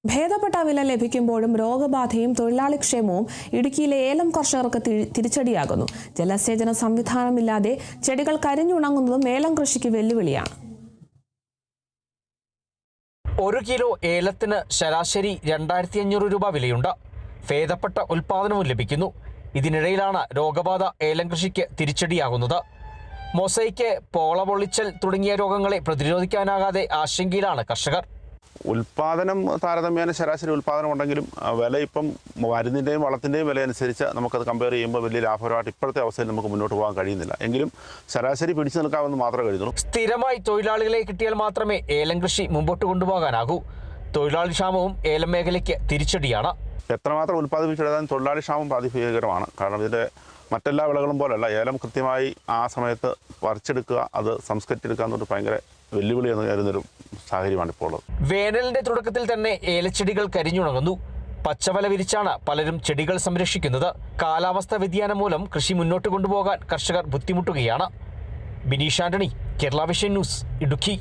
ഭേദപ്പെട്ട വില ലഭിക്കുമ്പോഴും രോഗബാധയും തൊഴിലാളിക്ഷേമവും ഇടുക്കിയിലെ ഏലം കർഷകർക്ക് തിരിച്ചടിയാകുന്നു. ജലസേചന സംവിധാനമില്ലാതെ ചെടികൾ കരിഞ്ഞുണങ്ങുന്നതും ഏലം കൃഷിക്ക് വെല്ലുവിളിയാണ്. 1 കിലോ ഏലത്തിന് ശരാശരി 2500 രൂപ വിലയുണ്ട്. ഭേദപ്പെട്ട ഉൽപ്പാദനവും ലഭിക്കുന്നു. ഇതിനിടയിലാണ് രോഗബാധ ഏലം കൃഷിക്ക് തിരിച്ചടിയാകുന്നത്. മൊസൈക്ക്, പോളപൊള്ളിച്ചൽ തുടങ്ങിയ രോഗങ്ങളെ പ്രതിരോധിക്കാനാകാതെ ആശങ്കയിലാണ് കർഷകർ. ഉൽപ്പാദനം താരതമ്യേന ശരാശരി ഉൽപ്പാദനം ഉണ്ടെങ്കിലും വില ഇപ്പം മരുന്നിൻ്റെയും വളത്തിൻ്റെയും വില അനുസരിച്ച് നമുക്കത് കമ്പയർ ചെയ്യുമ്പോൾ വലിയ ലാഭകരമായിട്ട് ഇപ്പോഴത്തെ അവസ്ഥയിൽ നമുക്ക് മുന്നോട്ട് പോകാൻ കഴിയുന്നില്ല. എങ്കിലും ശരാശരി പിടിച്ചു നിൽക്കാമെന്ന് മാത്രമേ കഴിയുന്നുള്ളൂ. സ്ഥിരമായി തൊഴിലാളികളെ കിട്ടിയാൽ മാത്രമേ ഏലം കൃഷി മുമ്പോട്ട് കൊണ്ടുപോകാനാകൂ. തൊഴിലാളി ക്ഷാമവും ഏലം മേഖലയ്ക്ക് തിരിച്ചടിയാണ്. എത്രമാത്രം ഉൽപ്പാദിപ്പിച്ചെടുത്താലും തൊഴിലാളി ക്ഷാമം പ്രാതിനിധ്യകരമാണ്. കാരണം ഇതിൻ്റെ മറ്റെല്ലാ വിളകളും പോലെയല്ല, ഏലം കൃത്യമായി ആ സമയത്ത് പറിച്ചെടുക്കുക, അത് സംസ്കരിച്ചെടുക്കുക എന്നൊരു ഭയങ്കര വെല്ലുവിളി എന്ന് കരുതുന്നൊരു സാഹചര്യമാണ് ഇപ്പോൾ ഉള്ളത്. വേനലിന്റെ തുടക്കത്തിൽ തന്നെ ഏലച്ചെടികൾ കരിഞ്ഞുണങ്ങുന്നു. പച്ചവല വിരിച്ചാണ് പലരും ചെടികൾ സംരക്ഷിക്കുന്നത്. കാലാവസ്ഥാ വ്യതിയാനം മൂലം കൃഷി മുന്നോട്ട് കൊണ്ടുപോകാൻ കർഷകർ ബുദ്ധിമുട്ടുകയാണ്. Bineesh Antony, Kerala vision news, Idukki.